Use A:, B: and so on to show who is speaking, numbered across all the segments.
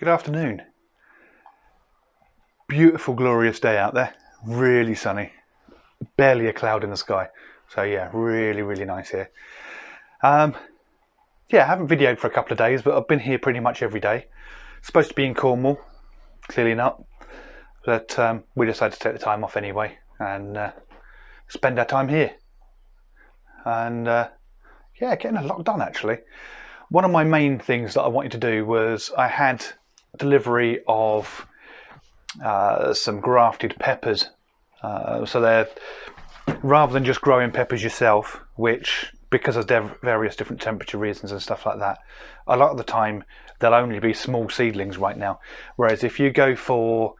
A: Good afternoon. Beautiful, glorious day out there. Really sunny. Barely a cloud in the sky. So yeah, really nice here. Yeah, I haven't videoed for a couple of days, but I've been here pretty much every day. Supposed to be in Cornwall, clearly not. But we decided to take the time off anyway and spend our time here. And yeah, getting a lot done actually. One of my main things that I wanted to do was I had delivery of some grafted peppers. So they're, rather than just growing peppers yourself, which because of various different temperature reasons and stuff like that, a lot of the time they'll only be small seedlings right now. Whereas if you go for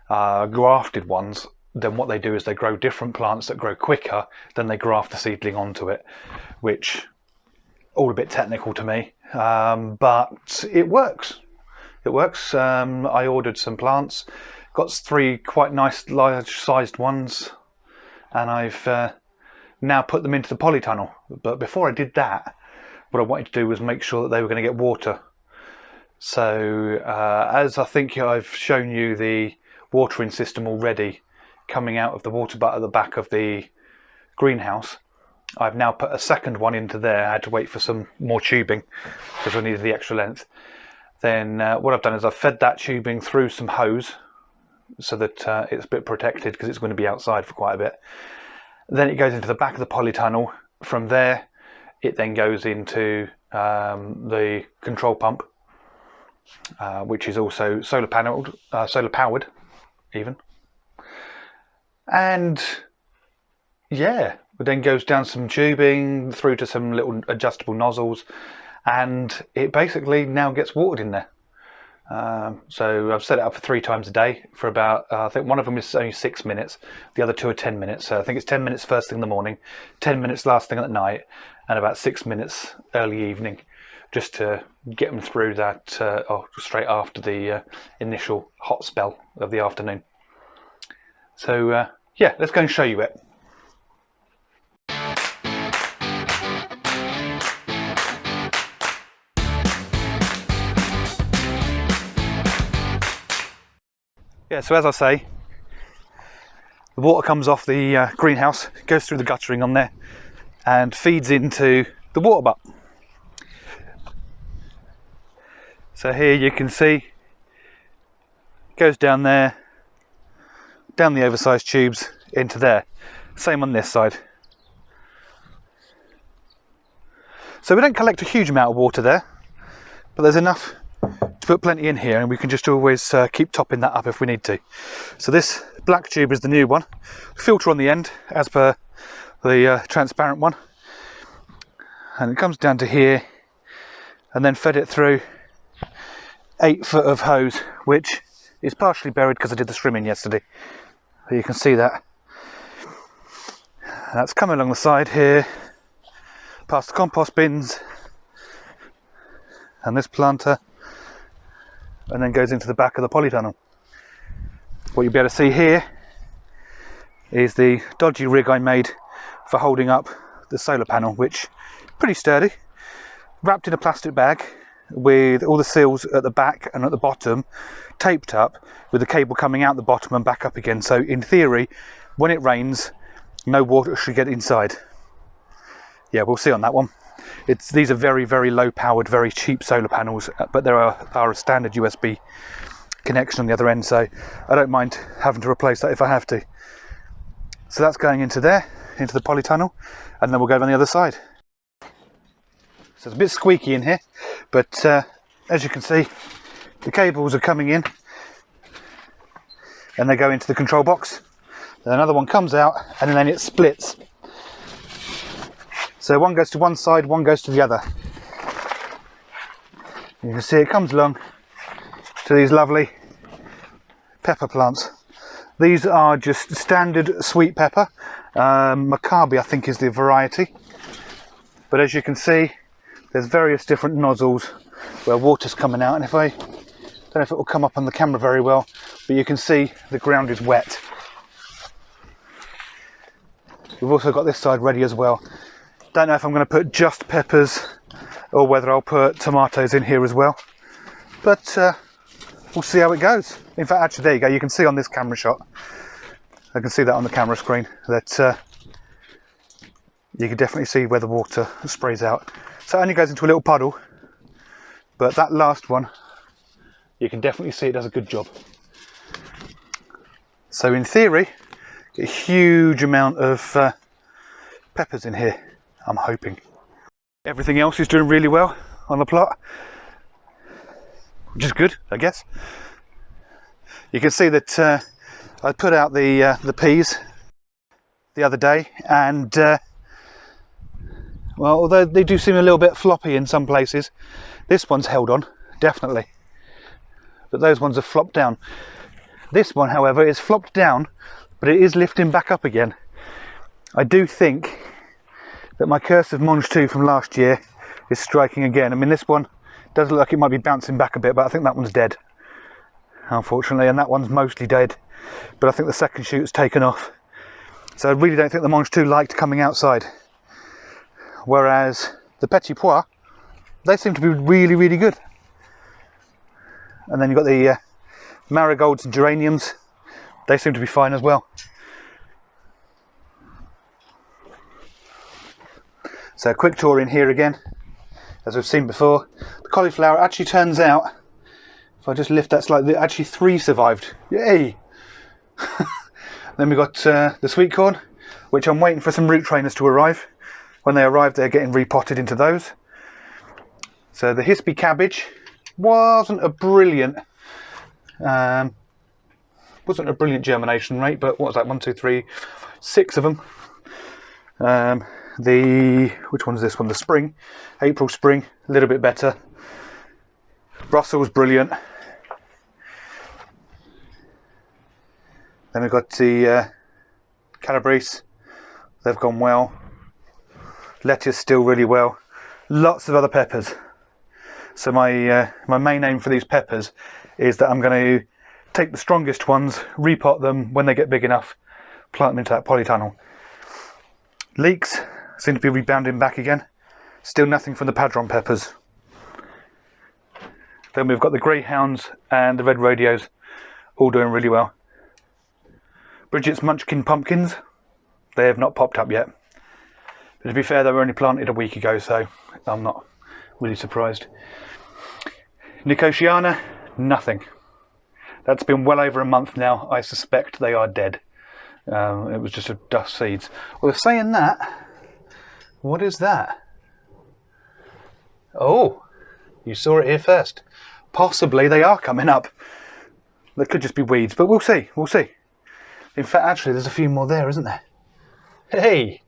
A: grafted ones, then what they do is they grow different plants that grow quicker, then they graft the seedling onto it, which all a bit technical to me, but it works. It works. I ordered some plants, got 3 quite nice large sized ones, and I've now put them into the polytunnel. But before I did that, what I wanted to do was make sure that they were going to get water. So as I think I've shown you the watering system already coming out of the water butt at the back of the greenhouse, I've now put a second one into there. I had to wait for some more tubing because I needed the extra length. Then what I've done is I've fed that tubing through some hose so that it's a bit protected because it's going to be outside for quite a bit. Then it goes into the back of the polytunnel. From there it then goes into the control pump, which is also solar powered even. And yeah, it then goes down some tubing through to some little adjustable nozzles, and it basically now gets watered in there. So I've set it up for 3 times a day for about, I think one of them is only 6 minutes, the other 2 are 10 minutes. So I think it's 10 minutes first thing in the morning, 10 minutes last thing at night, and about 6 minutes early evening, just to get them through that, straight after the initial hot spell of the afternoon. So yeah, let's go and show you it. Yeah, so as I say, the water comes off the greenhouse, goes through the guttering on there and feeds into the water butt. So here you can see, goes down there, down the oversized tubes into there. Same on this side. So we don't collect a huge amount of water there, but there's enough to put plenty in here, and we can just always keep topping that up if we need to. So this black tube is the new one, filter on the end as per the transparent one, and it comes down to here and then fed it through 8 foot of hose, which is partially buried because I did the trimming yesterday. You can see that, and that's coming along the side here past the compost bins and this planter, and then goes into the back of the polytunnel. What you'll be able to see here is the dodgy rig I made for holding up the solar panel, which is pretty sturdy, wrapped in a plastic bag with all the seals at the back and at the bottom taped up, with the cable coming out the bottom and back up again. So in theory, when it rains, no water should get inside. Yeah, we'll see on that one. These are very low powered, very cheap solar panels, but there are a standard USB connection on the other end, so I don't mind having to replace that if I have to. So that's going into there, into the polytunnel, and then we'll go on the other side. So it's a bit squeaky in here, but as you can see, the cables are coming in and they go into the control box. Then another one comes out and then it splits. So one goes to one side, one goes to the other. You can see it comes along to these lovely pepper plants. These are just standard sweet pepper. Maccabi, I think, is the variety. But as you can see, there's various different nozzles where water's coming out. And if I don't know if it will come up on the camera very well, but you can see the ground is wet. We've also got this side ready as well. Don't know if I'm going to put just peppers or whether I'll put tomatoes in here as well, but we'll see how it goes. In fact, actually, there you go. You can see on this camera shot, I can see that on the camera screen, that you can definitely see where the water sprays out. So it only goes into a little puddle, but that last one, you can definitely see it does a good job. So in theory, get a huge amount of peppers in here, I'm hoping. Everything else is doing really well on the plot, which is good, I guess. You can see that I put out the peas the other day, and well, although they do seem a little bit floppy in some places, this one's held on, definitely. But those ones have flopped down. This one, however, is flopped down, but it is lifting back up again. I do think that my curse of Monge 2 from last year is striking again. I mean, this one does look like it might be bouncing back a bit, but I think that one's dead, unfortunately, and that one's mostly dead. But I think the second shoot's taken off. So I really don't think the Monge 2 liked coming outside. Whereas the Petit Pois, they seem to be really, really good. And then you've got the marigolds and geraniums. They seem to be fine as well. So a quick tour in here again, as we've seen before. The cauliflower actually turns out, if I just lift that slightly, actually 3 survived. Yay! Then we've got the sweet corn, which I'm waiting for some root trainers to arrive. When they arrive, they're getting repotted into those. So the Hispy cabbage wasn't a brilliant germination rate, but what was that? 1, 2, 3, 6 of them. Which one's this one? The spring, April spring, a little bit better. Brussels, brilliant. Then we've got the Calabrese, they've gone well. Lettuce still really well. Lots of other peppers. So my main aim for these peppers is that I'm going to take the strongest ones, repot them when they get big enough, plant them into that polytunnel. Leeks seem to be rebounding back again. Still nothing from the Padron peppers. Then we've got the greyhounds and the red rodeos, all doing really well. Bridget's munchkin pumpkins, they have not popped up yet. But to be fair, they were only planted a week ago, so I'm not really surprised. Nicotiana, nothing. That's been well over a month now. I suspect they are dead. It was just a dust seeds. Well, saying that, what is that? Oh, you saw it here first. Possibly they are coming up. They could just be weeds, but we'll see. We'll see. In fact, actually, there's a few more there, isn't there? Hey!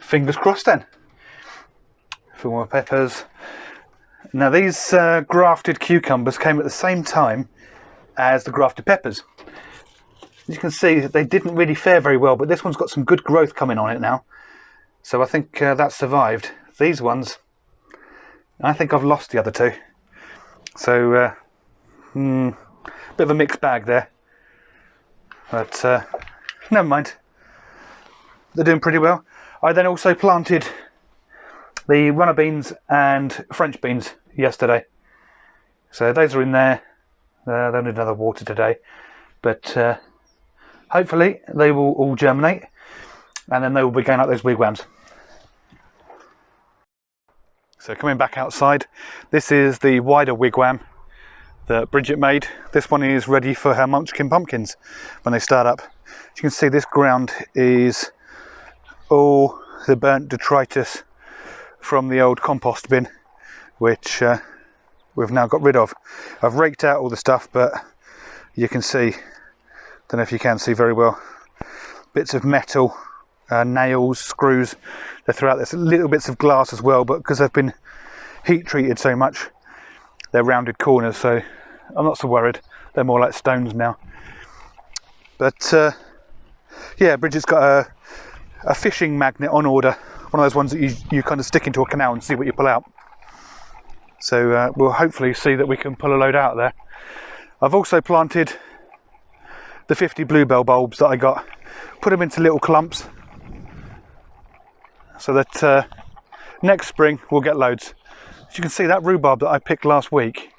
A: Fingers crossed then. A few more peppers. Now these grafted cucumbers came at the same time as the grafted peppers. As you can see, they didn't really fare very well, but this one's got some good growth coming on it now. So I think that survived. These ones, I think I've lost the other two. So, bit of a mixed bag there. But never mind. They're doing pretty well. I then also planted the runner beans and French beans yesterday. So those are in there. They'll need another water today. But hopefully they will all germinate. And then they will be going like those wigwams. So coming back outside, this is the wider wigwam that Bridget made. This one is ready for her munchkin pumpkins when they start up. As you can see, this ground is all the burnt detritus from the old compost bin, which we've now got rid of. I've raked out all the stuff, but you can see, don't know if you can see very well, bits of metal, nails, screws. They threw out there's little bits of glass as well, but because they've been heat treated so much, they're rounded corners, so I'm not so worried. They're more like stones now. But yeah, Bridget's got a fishing magnet on order, one of those ones that you kind of stick into a canal and see what you pull out. So we'll hopefully see that we can pull a load out of there. I've also planted the 50 bluebell bulbs that I got, put them into little clumps so that next spring we'll get loads. As you can see, that rhubarb that I picked last week,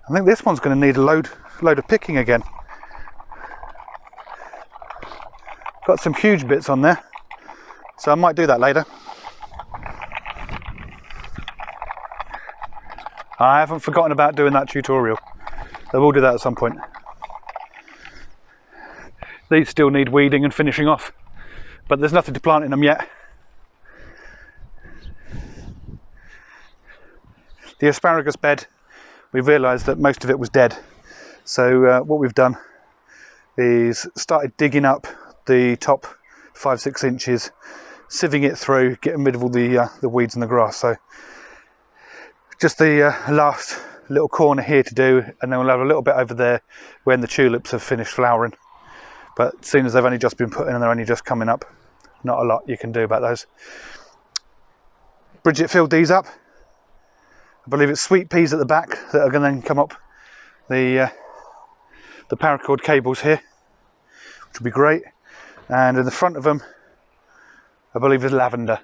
A: I think this one's going to need a load of picking again. Got some huge bits on there, so I might do that later. I haven't forgotten about doing that tutorial. I will do that at some point. These still need weeding and finishing off, but there's nothing to plant in them yet. The asparagus bed, we realised that most of it was dead. So what we've done is started digging up the top 5-6 inches, sieving it through, getting rid of all the weeds and the grass. So just the last little corner here to do, and then we'll have a little bit over there when the tulips have finished flowering. But seeing as they've only just been put in and they're only just coming up, not a lot you can do about those. Bridget filled these up. I believe it's sweet peas at the back that are going to then come up the paracord cables here, which will be great. And in the front of them, I believe is lavender.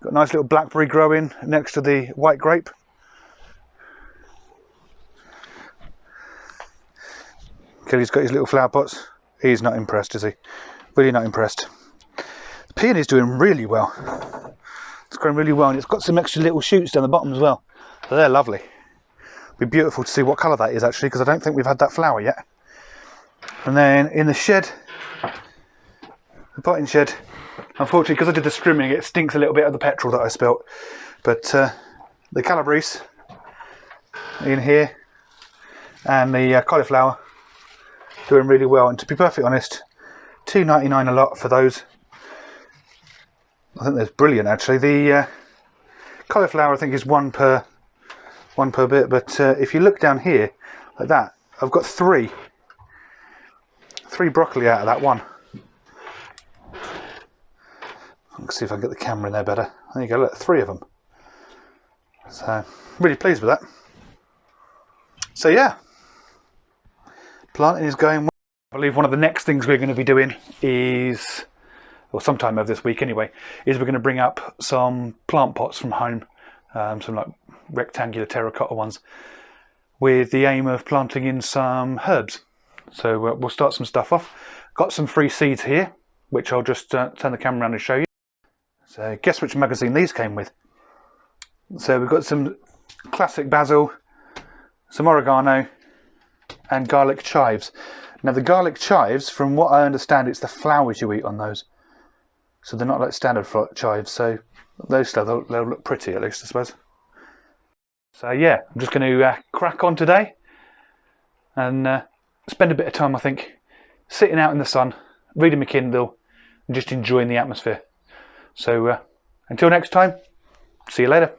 A: Got a nice little blackberry growing next to the white grape. Kelly's got his little flower pots. He's not impressed, is he? Really not impressed. The peony's doing really well. It's growing really well, and it's got some extra little shoots down the bottom as well. So they're lovely. It'll be beautiful to see what colour that is actually, because I don't think we've had that flower yet. And then in the shed, the potting shed, unfortunately because I did the strimming, it stinks a little bit of the petrol that I spilt. But the calabrese in here and the cauliflower doing really well. And to be perfectly honest, $2.99 a lot for those. I think that's brilliant actually. The cauliflower I think is one per bit, but if you look down here like that, I've got three broccoli out of that one. Let's see if I can get the camera in there better. There you go, look, 3 of them. So really pleased with that. So yeah, planting is going well. I believe one of the next things we're going to be doing is, or sometime over this week anyway, is we're going to bring up some plant pots from home, some like rectangular terracotta ones, with the aim of planting in some herbs. So we'll start some stuff off. Got some free seeds here, which I'll just turn the camera around and show you. So guess which magazine these came with. So we've got some classic basil, some oregano, and garlic chives. Now the garlic chives, from what I understand, it's the flowers you eat on those. So they're not like standard chives, so those they'll look pretty at least, I suppose. So yeah, I'm just going to crack on today and spend a bit of time, I think, sitting out in the sun, reading my Kindle, and just enjoying the atmosphere. So until next time, see you later.